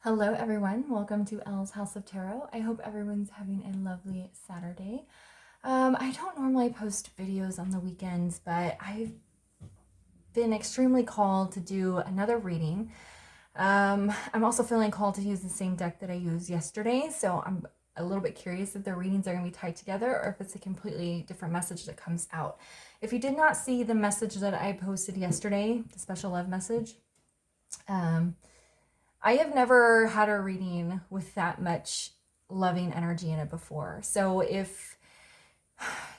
Hello everyone, welcome to Elle's House of Tarot. I hope everyone's having a lovely Saturday. I don't normally post videos on the weekends, but I've been extremely called to do another reading. I'm also feeling called to use the same deck that I used yesterday, so I'm a little bit curious if the readings are going to be tied together or if it's a completely different message that comes out. If you did not see the message that I posted yesterday, the special love message, I have never had a reading with that much loving energy in it before. So if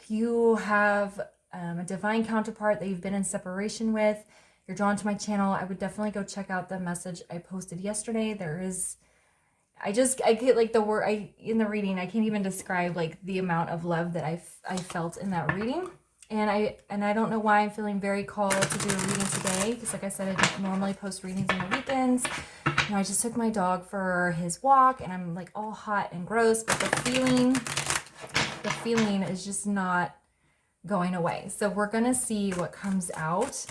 you have a divine counterpart that you've been in separation with, you're drawn to my channel, I would definitely go check out the message I posted yesterday. I get like the word, in the reading, I can't even describe like the amount of love that I felt in that reading. And I don't know why I'm feeling very called to do a reading today, because like I said, I don't normally post readings on the weekends. I just took my dog for his walk and I'm like all hot and gross, but the feeling is just not going away. So we're going to see what comes out,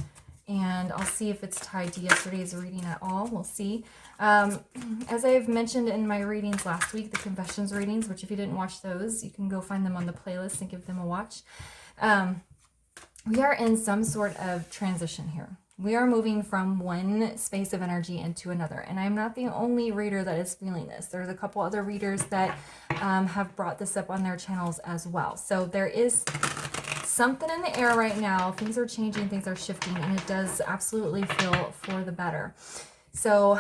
and I'll see if it's tied to yesterday's reading at all. We'll see. As I've mentioned in my readings last week, the confessions readings, which if you didn't watch those, you can go find them on the playlist and give them a watch. We are in some sort of transition here. We are moving from one space of energy into another. And I'm not the only reader that is feeling this. There's a couple other readers that have brought this up on their channels as well. So there is something in the air right now. Things are changing, things are shifting, and it does absolutely feel for the better. So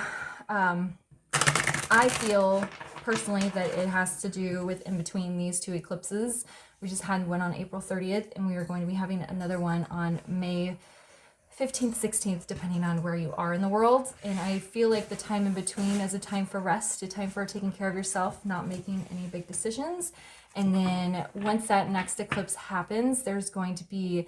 I feel personally that it has to do with in between these two eclipses. We just had one on April 30th, and we are going to be having another one on May 15th, 16th, depending on where you are in the world. And I feel like the time in between is a time for rest, a time for taking care of yourself, not making any big decisions. And then once that next eclipse happens, there's going to be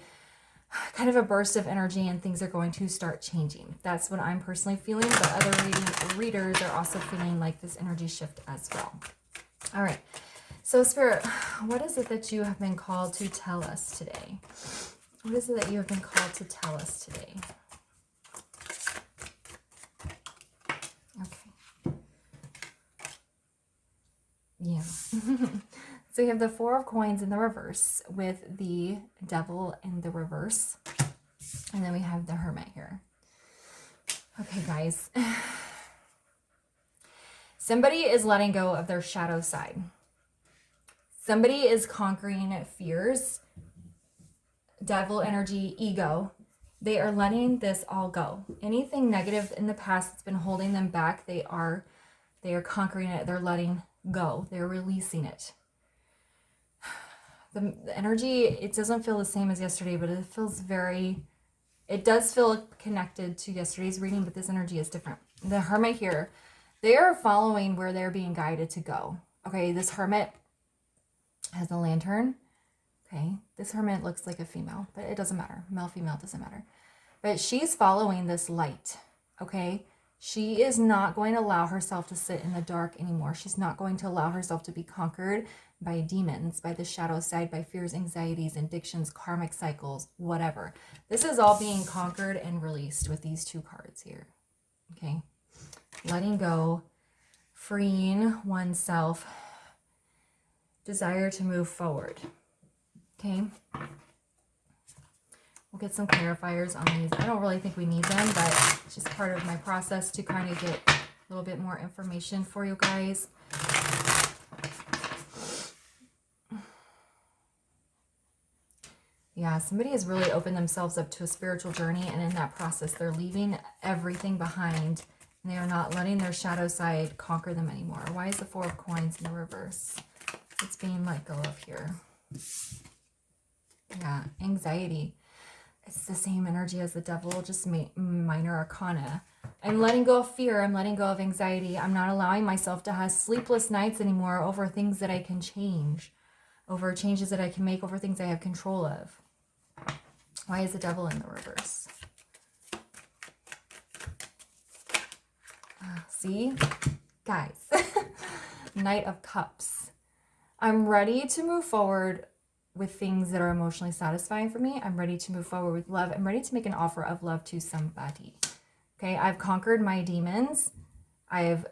kind of a burst of energy and things are going to start changing. That's what I'm personally feeling, but other readers are also feeling like this energy shift as well. All right. So Spirit, what is it that you have been called to tell us today? What is it that you have been called to tell us today? Okay. Yeah. So you have the Four of Coins in the reverse with the Devil in the reverse. And then we have the Hermit here. Okay, guys. Somebody is letting go of their shadow side. Somebody is conquering fears, devil energy, ego. They are letting this all go. Anything negative in the past that's been holding them back, they are conquering it. They're letting go. They're releasing it. The energy, it doesn't feel the same as yesterday, but it does feel connected to yesterday's reading, but this energy is different. The Hermit here, they are following where they're being guided to go. Okay, this Hermit has a lantern. Okay, this Hermit looks like a female, but it doesn't matter. Male, female, doesn't matter. But she's following this light, okay? She is not going to allow herself to sit in the dark anymore. She's not going to allow herself to be conquered by demons, by the shadow side, by fears, anxieties, addictions, karmic cycles, whatever. This is all being conquered and released with these two cards here, okay? Letting go, freeing oneself, desire to move forward. Okay, we'll get some clarifiers on these. I don't really think we need them, but it's just part of my process to kind of get a little bit more information for you guys. Yeah, somebody has really opened themselves up to a spiritual journey, and in that process, they're leaving everything behind, and they are not letting their shadow side conquer them anymore. Why is the Four of Coins in the reverse? It's being let go of here. Yeah, anxiety. It's the same energy as the Devil, just minor arcana. I'm letting go of fear. I'm letting go of anxiety. I'm not allowing myself to have sleepless nights anymore over things that I can change, over changes that I can make, over things I have control of. Why is the Devil in the reverse? See? Guys. Knight of Cups. I'm ready to move forward with things that are emotionally satisfying for me. I'm ready to move forward with love. I'm ready to make an offer of love to somebody. Okay, I've conquered my demons. I've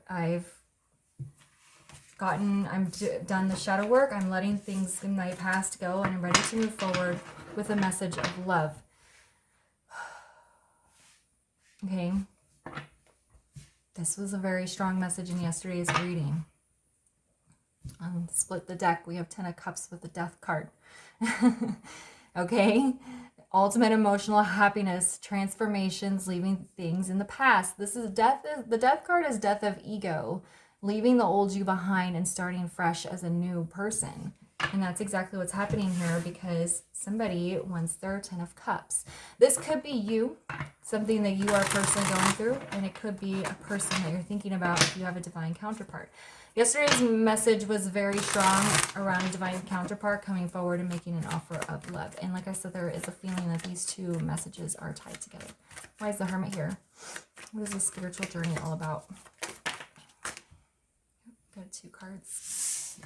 done the shadow work. I'm letting things in my past go, and I'm ready to move forward with a message of love. Okay. This was a very strong message in yesterday's reading. Split the deck. We have 10 of Cups with the Death card. Okay. Ultimate emotional happiness, transformations, leaving things in the past. This is death. The Death card is death of ego, leaving the old you behind and starting fresh as a new person. And that's exactly what's happening here, because somebody wants their 10 of Cups. This could be you, something that you are personally going through, and it could be a person that you're thinking about if you have a divine counterpart. Yesterday's message was very strong around a divine counterpart coming forward and making an offer of love. And like I said, there is a feeling that these two messages are tied together. Why is the Hermit here? What is the spiritual journey all about? Got 2 cards.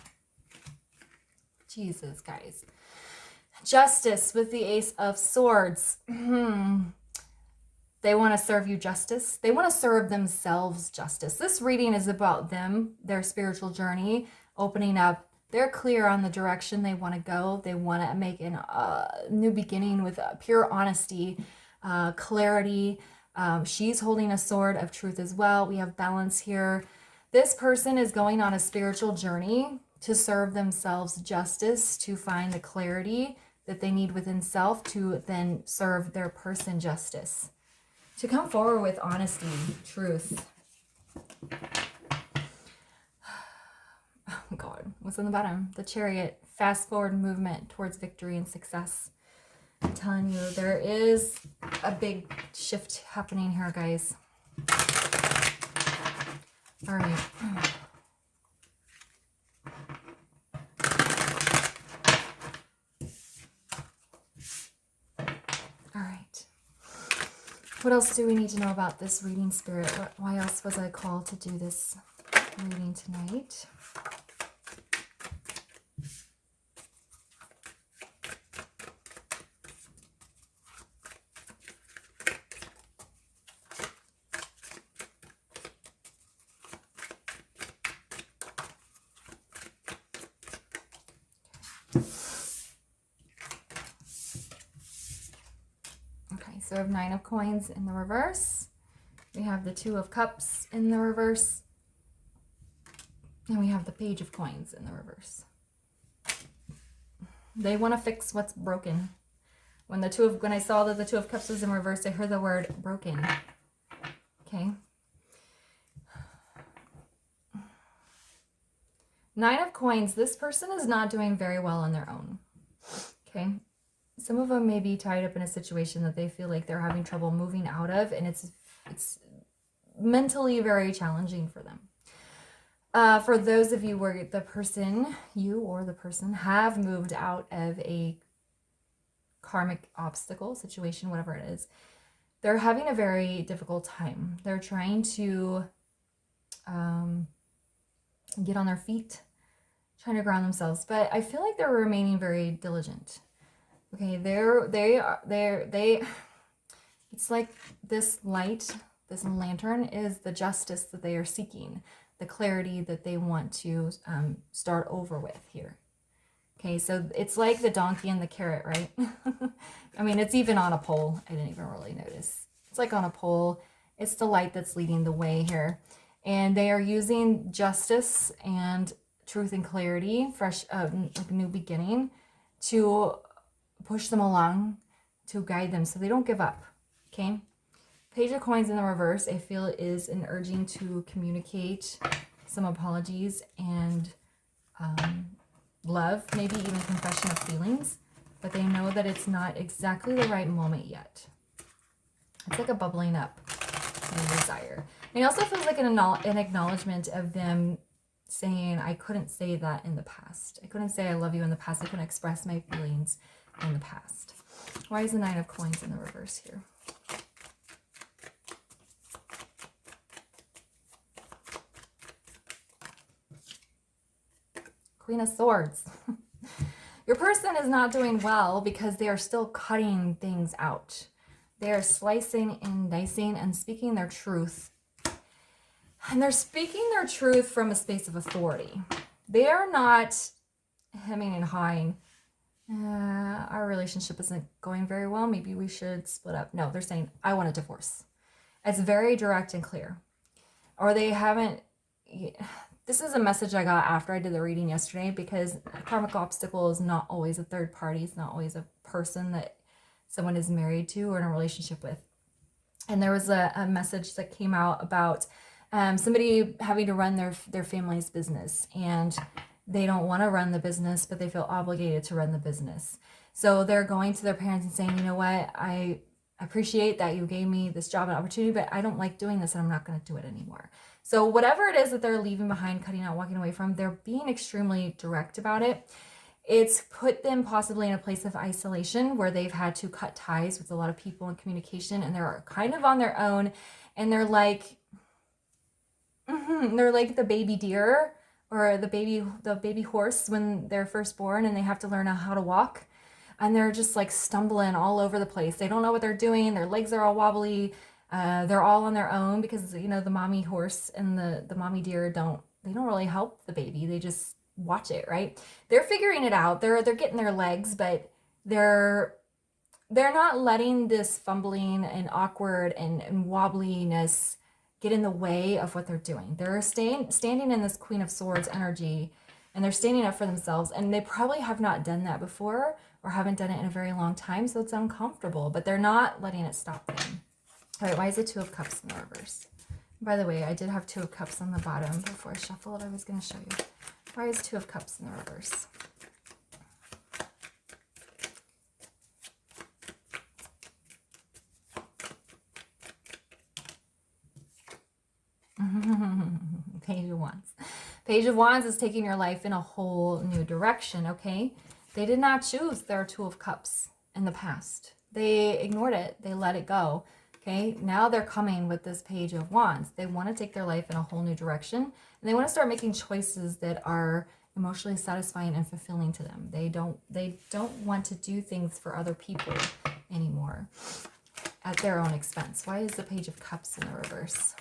Jesus, guys. Justice with the Ace of Swords. They want to serve you justice. They want to serve themselves justice. This reading is about them, their spiritual journey, opening up. They're clear on the direction they want to go. They want to make a new beginning with pure honesty, clarity. She's holding a sword of truth as well. We have balance here. This person is going on a spiritual journey to serve themselves justice, to find the clarity that they need within self, to then serve their person justice. To come forward with honesty, truth. Oh God, what's on the bottom? The Chariot, fast forward movement towards victory and success. I'm telling you, there is a big shift happening here, guys. All right. What else do we need to know about this reading, Spirit? Why else was I called to do this reading tonight? So we have 9 of Coins in the reverse. We have the 2 of Cups in the reverse. And we have the Page of Coins in the reverse. They want to fix what's broken. When I saw that the 2 of Cups was in reverse, I heard the word broken. Okay. 9 of Coins, this person is not doing very well on their own. Okay. Some of them may be tied up in a situation that they feel like they're having trouble moving out of, and it's mentally very challenging for them. For those of you where you or the person have moved out of a karmic obstacle, situation, whatever it is, they're having a very difficult time. They're trying to get on their feet, trying to ground themselves, but I feel like they're remaining very diligent. Okay, it's like this light, this lantern is the justice that they are seeking, the clarity that they want to start over with here. Okay, so it's like the donkey and the carrot, right? I mean, it's even on a pole. I didn't even really notice. It's like on a pole. It's the light that's leading the way here. And they are using justice and truth and clarity, fresh, like a new beginning, to push them along, to guide them so they don't give up. Okay. Page of Coins in the reverse, I feel, is an urging to communicate some apologies and love, maybe even confession of feelings, but they know that it's not exactly the right moment yet. It's like a bubbling up desire. And it also feels like an acknowledgement of them saying, I couldn't say that in the past. I couldn't say I love you in the past. I couldn't express my feelings in the past. Why is the 9 of Coins in the reverse here? Queen of Swords. Your person is not doing well because they are still cutting things out. They are slicing and dicing and speaking their truth. And they're speaking their truth from a space of authority. They are not hemming and hawing. Our relationship isn't going very well. Maybe we should split up. No, they're saying, I want a divorce. It's very direct and clear. Or they haven't. This is a message I got after I did the reading yesterday, because a karmic obstacle is not always a third party. It's not always a person that someone is married to or in a relationship with. And there was a message that came out about somebody having to run their family's business, and they don't want to run the business, but they feel obligated to run the business. So they're going to their parents and saying, you know what, I appreciate that you gave me this job and opportunity, but I don't like doing this and I'm not going to do it anymore. So whatever it is that they're leaving behind, cutting out, walking away from, they're being extremely direct about it. It's put them possibly in a place of isolation where they've had to cut ties with a lot of people and communication, and they're kind of on their own, and they're like the baby deer or the baby horse when they're first born and they have to learn how to walk, and they're just like stumbling all over the place. They don't know what they're doing. Their legs are all wobbly. They're all on their own because, you know, the mommy horse and the mommy deer don't really help the baby. They just watch it, right? They're figuring it out. They're getting their legs, but they're not letting this fumbling and awkward and wobbliness get in the way of what they're doing. They're standing in this Queen of Swords energy, and they're standing up for themselves, and they probably have not done that before or haven't done it in a very long time, so it's uncomfortable, but they're not letting it stop them. All right, why is the Two of Cups in the reverse? By the way, I did have Two of Cups on the bottom before I shuffled. I was going to show you. Why is Two of Cups in the reverse? Page of Wands. Page of Wands is taking your life in a whole new direction, okay? They did not choose their Two of Cups in the past. They ignored it. They let it go, okay? Now they're coming with this Page of Wands. They want to take their life in a whole new direction, and they want to start making choices that are emotionally satisfying and fulfilling to them. They don't want to do things for other people anymore at their own expense. Why is the Page of Cups in the reverse?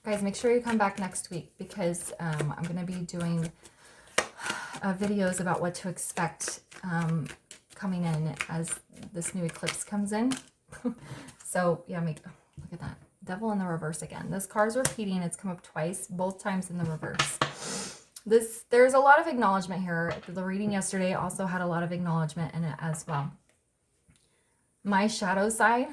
Guys, make sure you come back next week, because I'm going to be doing videos about what to expect coming in as this new eclipse comes in. So yeah, look at that. Devil in the reverse again. This card's repeating. It's come up twice, both times in the reverse. There's a lot of acknowledgement here. The reading yesterday also had a lot of acknowledgement in it as well. My shadow side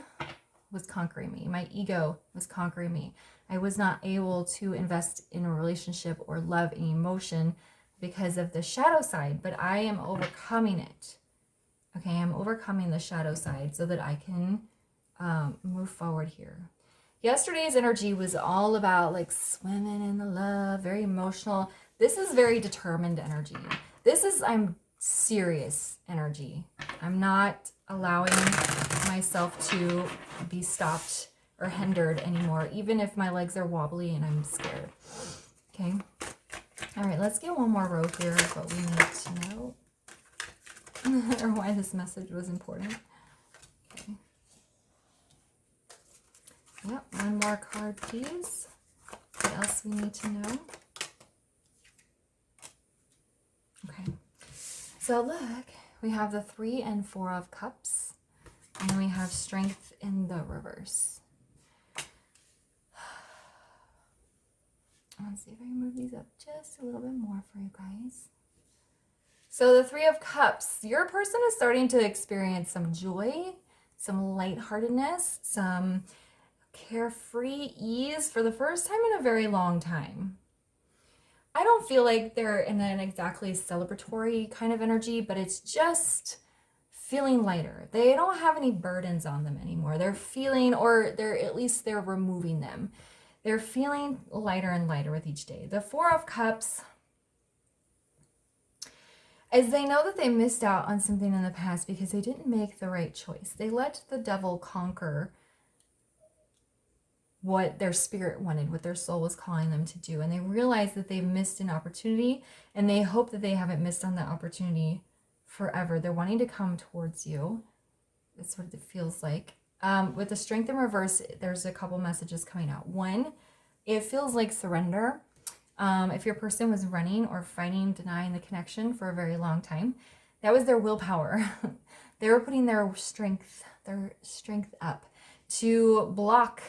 was conquering me. My ego was conquering me. I was not able to invest in a relationship or love and emotion because of the shadow side, but I am overcoming it. Okay, I'm overcoming the shadow side so that I can move forward here. Yesterday's energy was all about like swimming in the love, very emotional. This is very determined energy. This is, I'm serious energy. I'm not allowing myself to be stopped or hindered anymore, even if my legs are wobbly and I'm scared. Okay. All right, let's get one more row here of what we need to know. Or why this message was important. Okay. Yep, one more card, please. What else we need to know? Okay. So look, we have the 3 and 4 of Cups, and we have Strength in the reverse. Let's see if I can move these up just a little bit more for you guys. So the 3 of Cups, your person is starting to experience some joy, some lightheartedness, some carefree ease for the first time in a very long time. I don't feel like they're in an exactly celebratory kind of energy, but it's just feeling lighter. They don't have any burdens on them anymore. They're feeling, or at least they're removing them. They're feeling lighter and lighter with each day. The 4 of Cups, as they know that they missed out on something in the past because they didn't make the right choice. They let the devil conquer what their spirit wanted, what their soul was calling them to do. And they realize that they've missed an opportunity, and they hope that they haven't missed on that opportunity forever. They're wanting to come towards you, That's what it feels like. With the strength in reverse, there's a couple messages coming out. One, it feels like surrender. If your person was running or fighting, denying the connection for a very long time, that was their willpower. They were putting their strength up to block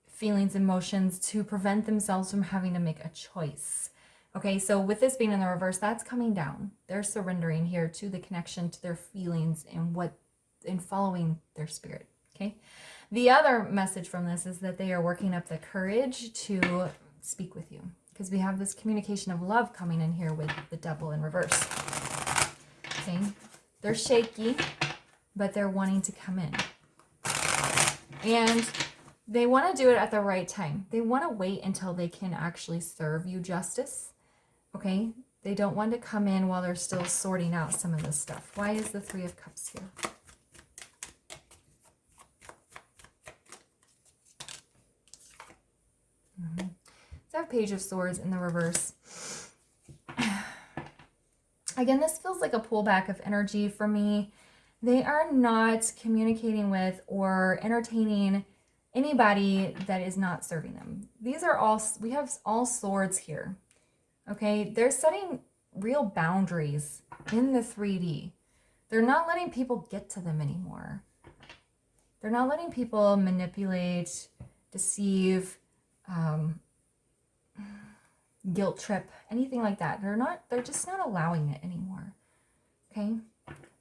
feelings, emotions, to prevent themselves from having to make a choice. Okay, so with this being in the reverse, that's coming down. They're surrendering here to the connection, to their feelings, and following their spirit. Okay. The other message from this is that they are working up the courage to speak with you, because we have this communication of love coming in here with the Devil in reverse. Okay. They're shaky, but they're wanting to come in. And they want to do it at the right time. They want to wait until they can actually serve you justice. Okay? They don't want to come in while they're still sorting out some of this stuff. Why is the Three of Cups here? So I have Page of Swords in the reverse. Again, this feels like a pullback of energy for me. They are not communicating with or entertaining anybody that is not serving them. These are all, we have all swords here. Okay, they're setting real boundaries in the 3D. They're not letting people get to them anymore. They're not letting people manipulate, deceive, guilt trip, anything like that. They're just not allowing it anymore. Okay?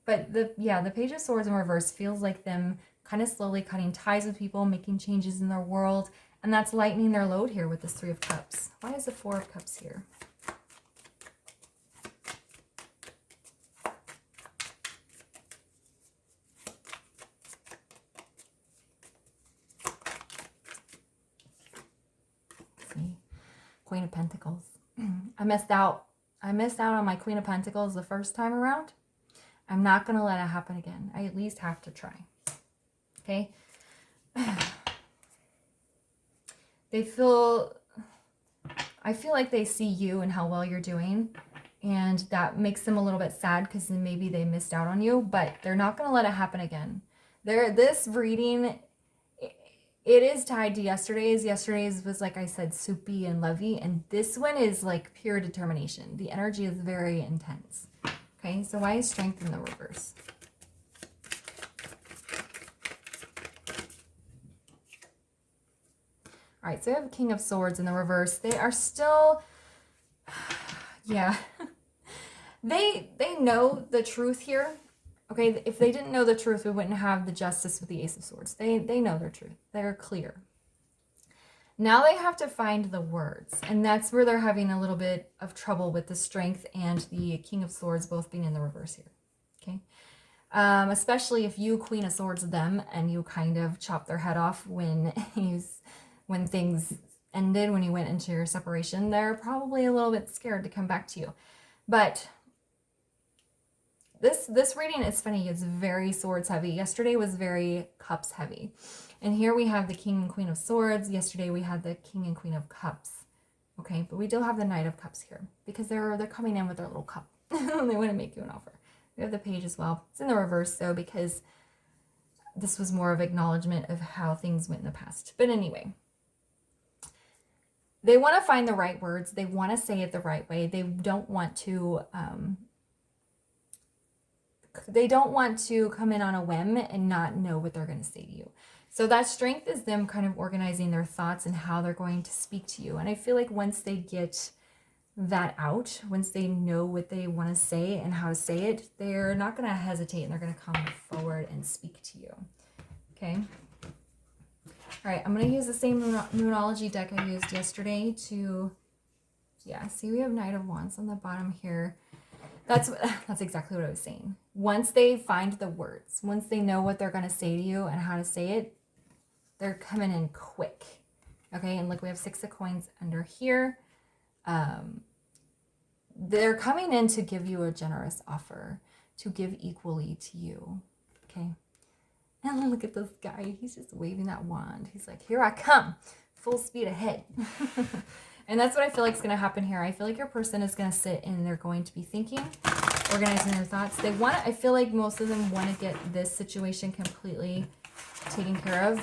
But the Page of Swords in reverse feels like them kind of slowly cutting ties with people, making changes in their world, and that's lightening their load here with this Three of Cups. Why is the Four of Cups here? Queen of Pentacles. I missed out on my Queen of Pentacles the first time around. I'm not going to let it happen again. I at least have to try. Okay? I feel like they see you and how well you're doing, and that makes them a little bit sad because maybe they missed out on you, but they're not going to let it happen again. This reading, it is tied to yesterday's. Yesterday's was, like I said, soupy and lovey, and this one is like pure determination. The energy is very intense. Okay, so why is strength in the reverse? All right, so we have King of Swords in the reverse. They are still, yeah, they know the truth here. Okay, if they didn't know the truth, we wouldn't have the Justice with the Ace of Swords. They know their truth. They're clear. Now they have to find the words, and that's where they're having a little bit of trouble with the Strength and the King of Swords both being in the reverse here. Okay, especially if you Queen of Swords them and you kind of chop their head off when things ended, when you went into your separation, they're probably a little bit scared to come back to you. But this reading is funny. It's very swords heavy. Yesterday was very cups heavy. And here we have the King and Queen of Swords. Yesterday we had the King and Queen of Cups. Okay, but we do have the Knight of Cups here because they're coming in with their little cup. They want to make you an offer. We have the Page as well. It's in the reverse though because this was more of acknowledgement of how things went in the past. But anyway, they want to find the right words. They want to say it the right way. They don't want to come in on a whim and not know what they're going to say to you. So that strength is them kind of organizing their thoughts and how they're going to speak to you. And I feel like once they get that out, once they know what they want to say and how to say it, they're not going to hesitate and they're going to come forward and speak to you. Okay. All right. I'm going to use the same Moonology deck I used yesterday to, see, we have Knight of Wands on the bottom here. That's exactly what I was saying. Once they find the words, once they know what they're going to say to you and how to say it, they're coming in quick. Okay, and look, we have Six of Coins under here. They're coming in to give you a generous offer, to give equally to you. Okay, and look at this guy. He's just waving that wand. He's like, here I come, full speed ahead. And that's what I feel like is going to happen here. I feel like your person is going to sit and they're going to be thinking, organizing their thoughts. They want to, I feel like most of them want to get this situation completely taken care of.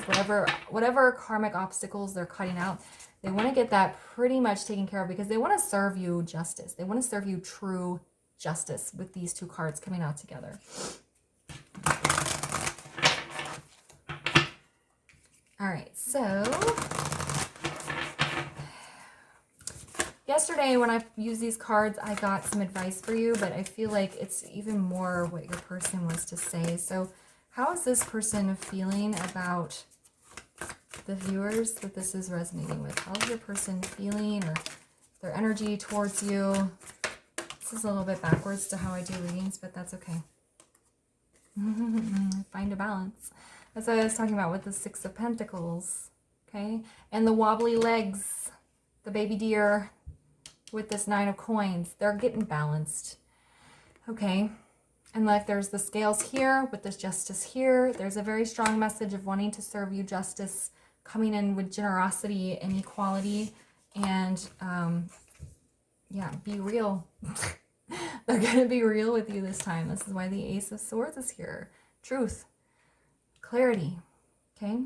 Whatever karmic obstacles they're cutting out, they want to get that pretty much taken care of because they want to serve you justice. They want to serve you true justice with these two cards coming out together. All right, so yesterday when I used these cards, I got some advice for you, but I feel like it's even more what your person wants to say. So how is this person feeling about the viewers that this is resonating with? How's your person feeling or their energy towards you? This is a little bit backwards to how I do readings, but that's okay. Find a balance. That's what I was talking about with the Six of Pentacles, okay? And the wobbly legs, the baby deer with this Nine of Coins. They're getting balanced, okay? And like there's the scales here with this justice here. There's a very strong message of wanting to serve you justice, coming in with generosity and equality. And yeah, be real. They're going to be real with you this time. This is why the Ace of Swords is here. Truth. Clarity. Okay?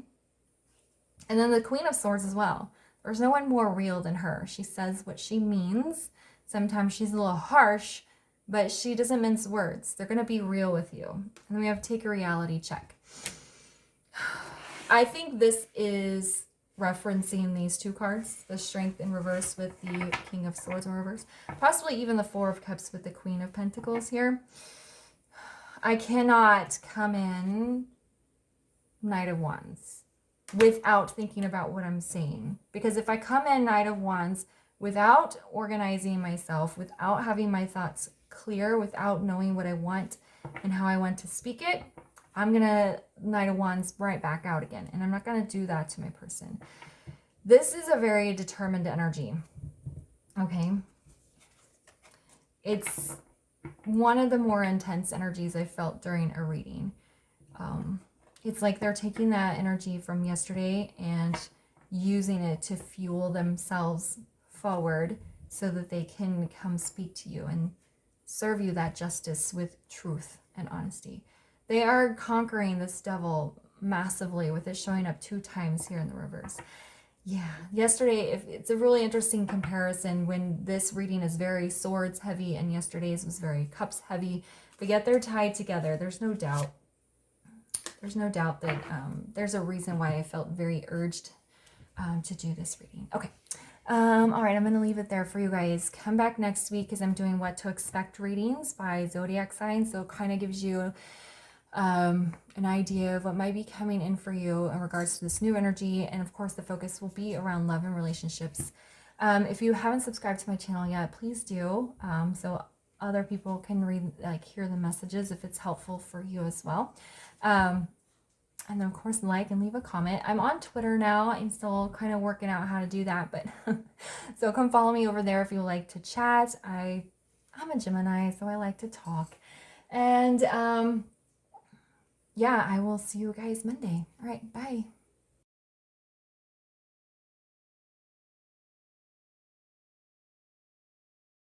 And then the Queen of Swords as well. There's no one more real than her. She says what she means. Sometimes she's a little harsh, but she doesn't mince words. They're going to be real with you. And then we have take a reality check. I think this is referencing these two cards, the Strength in reverse with the King of Swords in reverse, possibly even the Four of Cups with the Queen of Pentacles here. I cannot come in Knight of Wands without thinking about what I'm saying, because if I come in Knight of Wands without organizing myself, without having my thoughts clear, without knowing what I want and how I want to speak it, I'm gonna Knight of Wands right back out again, and I'm not gonna do that to my person. This is a very determined energy, okay? It's one of the more intense energies I felt during a reading. It's like they're taking that energy from yesterday and using it to fuel themselves forward so that they can come speak to you and serve you that justice with truth and honesty. They are conquering this devil massively with it showing up 2 times here in the reverse. Yeah, yesterday, it's a really interesting comparison when this reading is very swords heavy and yesterday's was very cups heavy, but yet they're tied together. There's no doubt. There's no doubt that there's a reason why I felt very urged to do this reading. Okay. All right, I'm going to leave it there for you guys. Come back next week because I'm doing what to expect readings by zodiac signs. So it kind of gives you an idea of what might be coming in for you in regards to this new energy. And of course, the focus will be around love and relationships. If you haven't subscribed to my channel yet, please do. So other people can hear the messages if it's helpful for you as well. And then of course like and leave a comment. I'm on Twitter now. I'm still kind of working out how to do that, but so come follow me over there if you like to chat. I'm a Gemini, so I like to talk. And yeah, I will see you guys Monday. All right, bye.